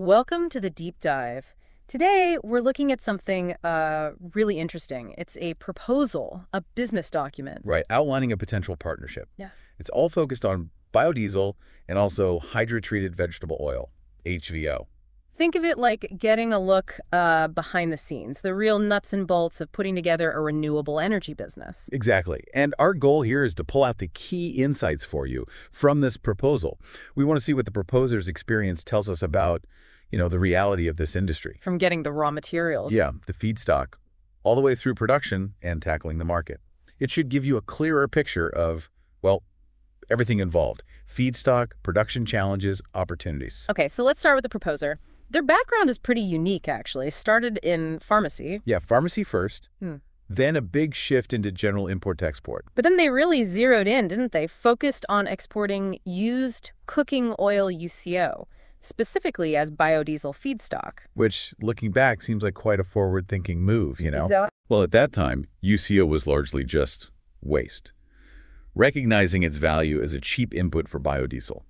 Welcome to the deep dive. Today, we're looking at something really interesting. It's a proposal, a business document. Right, outlining a potential partnership. Yeah. It's all focused on biodiesel and also hydrotreated vegetable oil, HVO. Think of it like getting a look behind the scenes, the real nuts and bolts of putting together a renewable energy business. Exactly. And our goal here is to pull out the key insights for you from this proposal. We want to see what the proposer's experience tells us about, the reality of this industry. From getting the raw materials. Yeah, the feedstock, all the way through production and tackling the market. It should give you a clearer picture of, everything involved. Feedstock, production challenges, opportunities. Okay, so let's start with the proposer. Their background is pretty unique, actually. Started in pharmacy. Yeah, pharmacy first, then a big shift into general import-export. But then they really zeroed in, didn't they? Focused on exporting used cooking oil UCO, specifically as biodiesel feedstock. Which, looking back, seems like quite a forward-thinking move, Exactly. Well, at that time, UCO was largely just waste. Recognizing its value as a cheap input for biodiesel.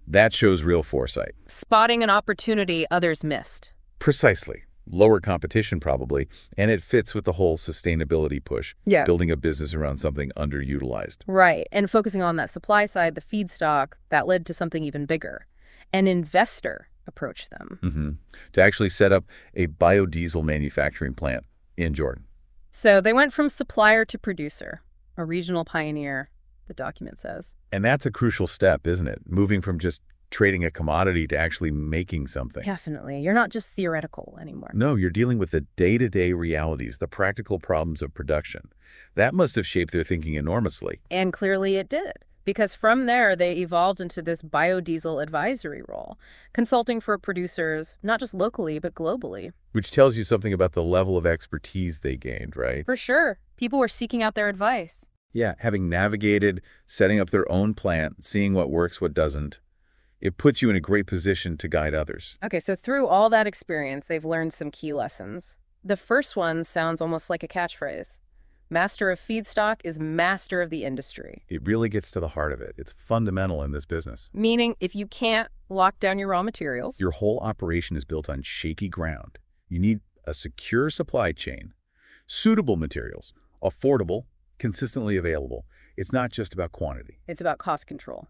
That shows real foresight. Spotting an opportunity others missed. Precisely. Lower competition, probably, and it fits with the whole sustainability push. Yeah. Building a business around something underutilized. Right, and focusing on that supply side, the feedstock, that led to something even bigger. An investor approached them. To actually set up a biodiesel manufacturing plant in Jordan. So they went from supplier to producer, a regional pioneer, the document says. And that's a crucial step, isn't it? Moving from just trading a commodity to actually making something. Definitely. You're not just theoretical anymore. No, you're dealing with the day-to-day realities, the practical problems of production. That must have shaped their thinking enormously. And clearly it did. Because from there, they evolved into this biodiesel advisory role, consulting for producers, not just locally, but globally. Which tells you something about the level of expertise they gained, right? For sure. People were seeking out their advice. Yeah, having navigated, setting up their own plant, seeing what works, what doesn't, it puts you in a great position to guide others. Okay, so through all that experience, they've learned some key lessons. The first one sounds almost like a catchphrase. Master of feedstock is master of the industry. It really gets to the heart of it. It's fundamental in this business. Meaning, if you can't lock down your raw materials, Your whole operation is built on shaky ground. You need a secure supply chain, suitable materials, affordable, consistently available. It's not just about quantity. it's about cost control,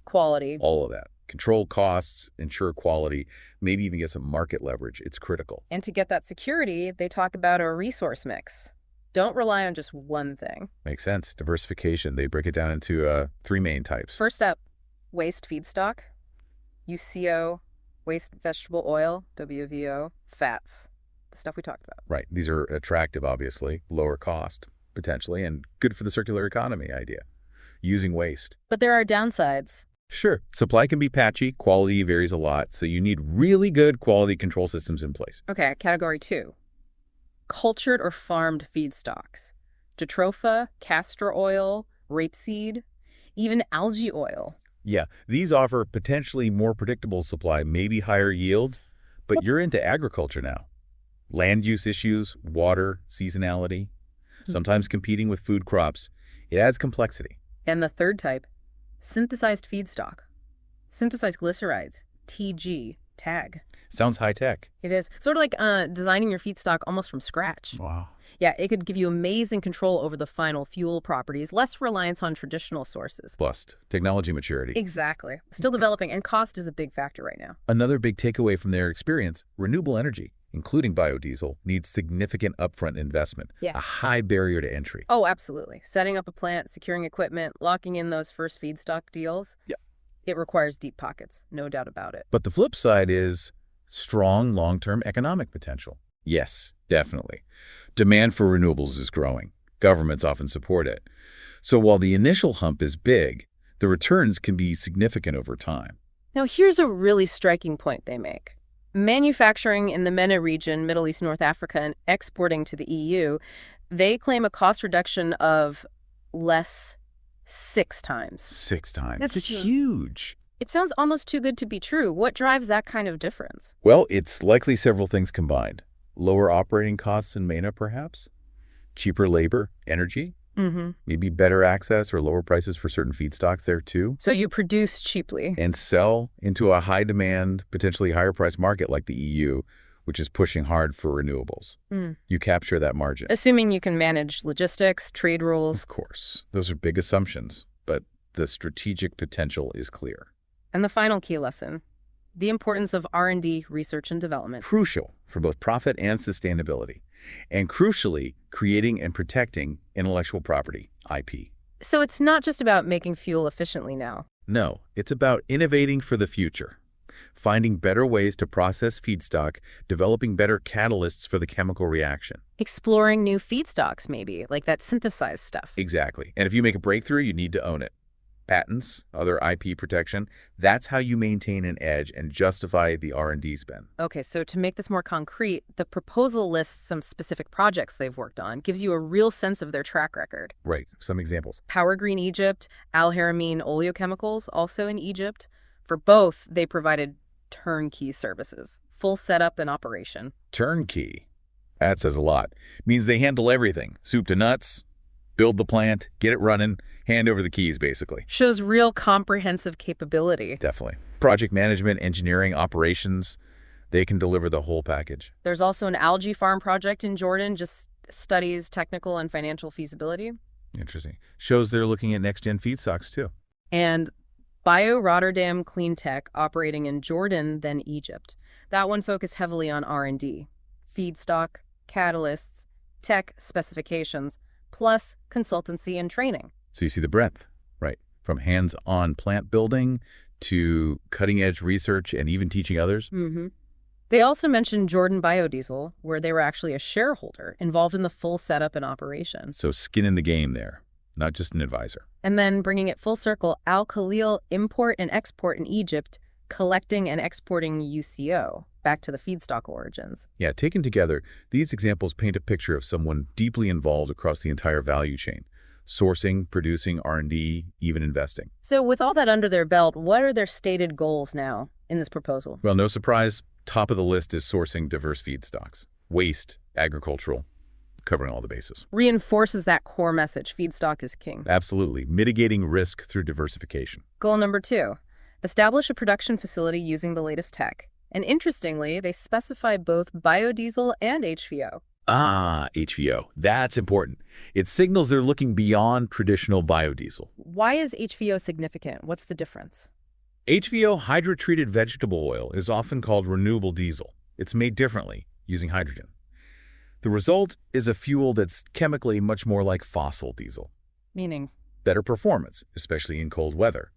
quality. All of that. Control costs, ensure quality, maybe even get some market leverage. It's critical. And to get that security, they talk about a resource mix. Don't rely on just one thing. Makes sense. Diversification. They break it down into three main types. First up, waste feedstock, UCO, waste vegetable oil, WVO, fats, the stuff we talked about. Right. These are attractive, obviously, lower cost, potentially, and good for the circular economy idea. Using waste. But there are downsides. Sure. Supply can be patchy. Quality varies a lot. So you need really good quality control systems in place. Okay, category 2. Cultured or farmed feedstocks. Jatropha, castor oil, rapeseed, even algae oil. Yeah, these offer potentially more predictable supply, maybe higher yields, but you're into agriculture now. Land use issues, water, seasonality, sometimes competing with food crops. It adds complexity. And the third type, synthesized feedstock. Synthesized glycerides, TG, tag. Sounds high-tech. It is sort of like designing your feedstock almost from scratch. Wow. Yeah, it could give you amazing control over the final fuel properties, less reliance on traditional sources. Plus, technology maturity. Exactly. Still developing, and cost is a big factor right now. Another big takeaway from their experience, renewable energy, including biodiesel, needs significant upfront investment, Yeah. a high barrier to entry. Oh, absolutely. Setting up a plant, securing equipment, locking in those first feedstock deals. Yeah. It requires deep pockets, no doubt about it. But the flip side is strong long-term economic potential. Yes, definitely. Demand for renewables is growing. Governments often support it. So while the initial hump is big, the returns can be significant over time. Now, here's a really striking point they make. Manufacturing in the MENA region, Middle East, North Africa, and exporting to the EU, they claim a cost reduction of less 6 times. 6 times. That's It's huge. huge. It sounds almost too good to be true. What drives that kind of difference? Well, it's likely several things combined. Lower operating costs in MENA, perhaps? Cheaper labor, energy? Mm-hmm. Maybe better access or lower prices for certain feedstocks there too. So you produce cheaply. And sell into a high-demand, potentially higher-price market like the EU, which is pushing hard for renewables. Mm. You capture that margin. Assuming you can manage logistics, trade rules. Of course, those are big assumptions, but the strategic potential is clear. And the final key lesson, the importance of R&D, research and development. Crucial for both profit and sustainability. And crucially, creating and protecting intellectual property, IP. So it's not just about making fuel efficiently now. No, it's about innovating for the future. Finding better ways to process feedstock, developing better catalysts for the chemical reaction. Exploring new feedstocks, maybe, like that synthesized stuff. Exactly. And if you make a breakthrough, you need to own it. Patents, other IP protection, that's how you maintain an edge and justify the R&D spend. Okay, so to make this more concrete, the proposal lists some specific projects they've worked on, gives you a real sense of their track record. Right. Some examples. Power Green Egypt, Al-Harameen Oleochemicals, also in Egypt. For both, they provided turnkey services, full setup and operation. Turnkey. That says a lot. Means they handle everything. Soup to nuts, build the plant, get it running, hand over the keys, basically. Shows real comprehensive capability. Definitely. Project management, engineering, operations, they can deliver the whole package. There's also an algae farm project in Jordan, just studies technical and financial feasibility. Interesting. Shows they're looking at next-gen feedstocks, too. And Bio-Rotterdam Clean Tech operating in Jordan, then Egypt. That one focused heavily on R&D, feedstock, catalysts, tech specifications, plus consultancy and training. So you see the breadth, right? From hands-on plant building to cutting-edge research and even teaching others. Mm-hmm. They also mentioned Jordan Biodiesel, where they were actually a shareholder involved in the full setup and operation. So skin in the game there, not just an advisor. And then bringing it full circle, Al Khalil import and export in Egypt, collecting and exporting UCO back to the feedstock origins. Yeah, taken together, these examples paint a picture of someone deeply involved across the entire value chain. Sourcing, producing, R&D, even investing. So with all that under their belt, what are their stated goals now in this proposal? Well, no surprise, top of the list is sourcing diverse feedstocks. Waste, agricultural, covering all the bases. Reinforces that core message, feedstock is king. Absolutely. Mitigating risk through diversification. Goal number 2, establish a production facility using the latest tech. And interestingly, they specify both biodiesel and HVO. Ah, HVO. That's important. It signals they're looking beyond traditional biodiesel. Why is HVO significant? What's the difference? HVO, hydrotreated vegetable oil, is often called renewable diesel. It's made differently, using hydrogen. The result is a fuel that's chemically much more like fossil diesel. Meaning? Better performance, especially in cold weather.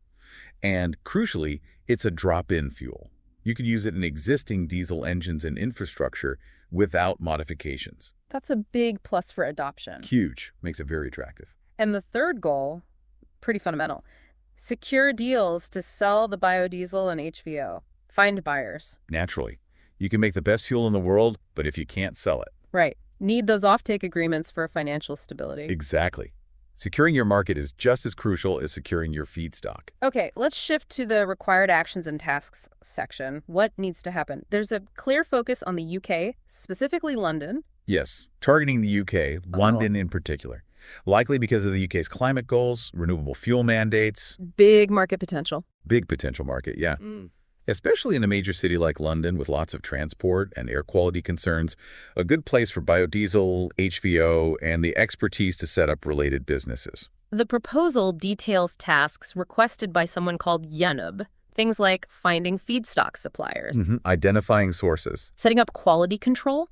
And crucially, it's a drop-in fuel. You could use it in existing diesel engines and infrastructure without modifications. That's a big plus for adoption. Huge. Makes it very attractive. And the third goal, pretty fundamental, secure deals to sell the biodiesel and HVO. Find buyers. Naturally. You can make the best fuel in the world, but if you can't sell it. Right. Need those offtake agreements for financial stability. Exactly. Securing your market is just as crucial as securing your feedstock. Okay, let's shift to the required actions and tasks section. What needs to happen? There's a clear focus on the UK, specifically London. Yes, targeting the UK, London in particular. Likely because of the UK's climate goals, renewable fuel mandates. Big market potential. Big potential market, yeah. Especially in a major city like London with lots of transport and air quality concerns, a good place for biodiesel, HVO, and the expertise to set up related businesses. The proposal details tasks requested by someone called Yanub, things like finding feedstock suppliers, Identifying sources. setting up quality control,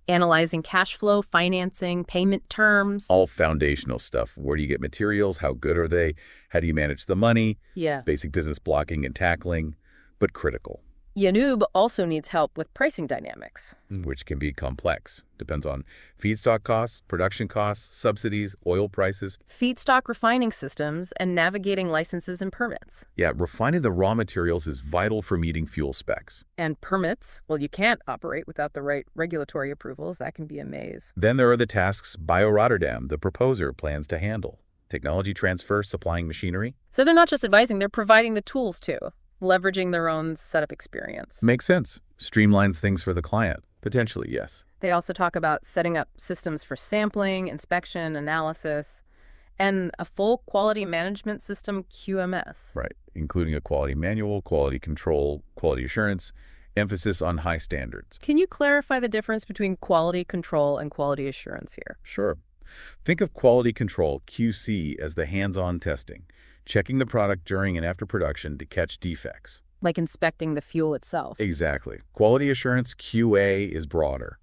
analyzing cash flow, financing, payment terms. All foundational stuff. Where do you get materials? How good are they? How do you manage the money? Yeah. Basic business blocking and tackling, but critical. Yanub also needs help with pricing dynamics. Which can be complex. Depends on feedstock costs, production costs, subsidies, oil prices. Feedstock refining systems and navigating licenses and permits. Yeah, refining the raw materials is vital for meeting fuel specs. And permits, well, you can't operate without the right regulatory approvals. That can be a maze. Then there are the tasks Bio-Rotterdam, the proposer, plans to handle. Technology transfer, supplying machinery. So they're not just advising, they're providing the tools too, leveraging their own setup experience. Makes sense. Streamlines things for the client. Potentially, yes. They also talk about setting up systems for sampling, inspection, analysis. And a full quality management system, QMS. Right, including a quality manual, quality control, quality assurance, emphasis on high standards. Can you clarify the difference between quality control and quality assurance here? Sure. Think of quality control, QC, as the hands-on testing, checking the product during and after production to catch defects. Like inspecting the fuel itself. Exactly. Quality assurance, QA, is broader.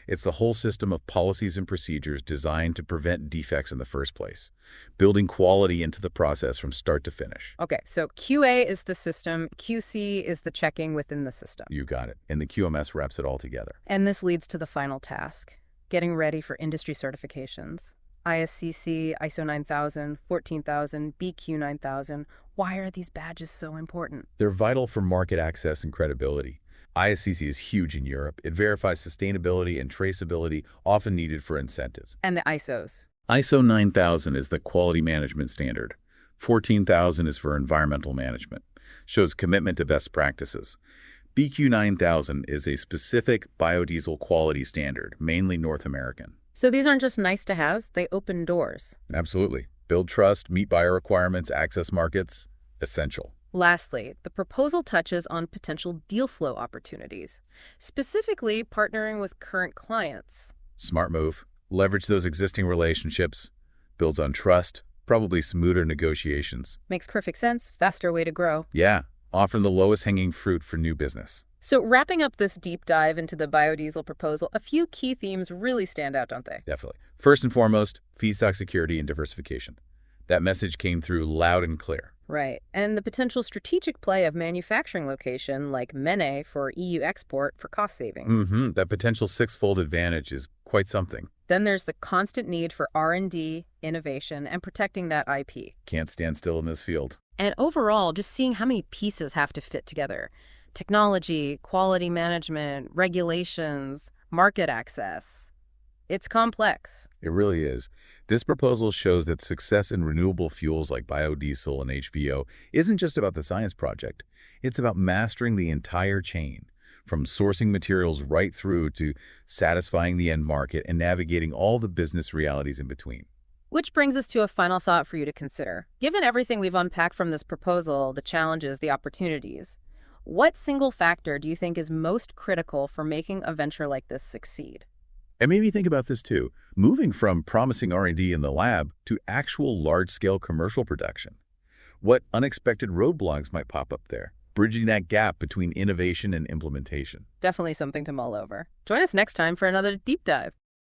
It's the whole system of policies and procedures designed to prevent defects in the first place, building quality into the process from start to finish. Okay, so QA is the system, QC is the checking within the system. You got it. And the QMS wraps it all together. And this leads to the final task, getting ready for industry certifications. ISCC, ISO 9000, 14000, BQ 9000. Why are these badges so important? They're vital for market access and credibility. ISCC is huge in Europe. It verifies sustainability and traceability, often needed for incentives. And the ISOs. ISO 9000 is the quality management standard. 14000 is for environmental management. Shows commitment to best practices. BQ 9000 is a specific biodiesel quality standard, mainly North American. So these aren't just nice to haves, they open doors. Absolutely. Build trust, meet buyer requirements, access markets, essential. Lastly, the proposal touches on potential deal flow opportunities, specifically partnering with current clients. Smart move. Leverage those existing relationships. Builds on trust, probably smoother negotiations. Makes perfect sense. Faster way to grow. Yeah, often the lowest hanging fruit for new business. So wrapping up this deep dive into the biodiesel proposal, a few key themes really stand out, don't they? Definitely. First and foremost, feedstock security and diversification. That message came through loud and clear. Right. And the potential strategic play of manufacturing location like Mene for EU export for cost saving. That potential six-fold advantage is quite something. Then there's the constant need for R&D, innovation, and protecting that IP. Can't stand still in this field. And overall, just seeing how many pieces have to fit together. Technology, quality management, regulations, market access. It's complex. It really is. This proposal shows that success in renewable fuels like biodiesel and HVO isn't just about the science project. It's about mastering the entire chain, from sourcing materials right through to satisfying the end market and navigating all the business realities in between. Which brings us to a final thought for you to consider. Given everything we've unpacked from this proposal, the challenges, the opportunities, what single factor do you think is most critical for making a venture like this succeed? And maybe think about this too, moving from promising R&D in the lab to actual large-scale commercial production. What unexpected roadblocks might pop up there, bridging that gap between innovation and implementation? Definitely something to mull over. Join us next time for another deep dive.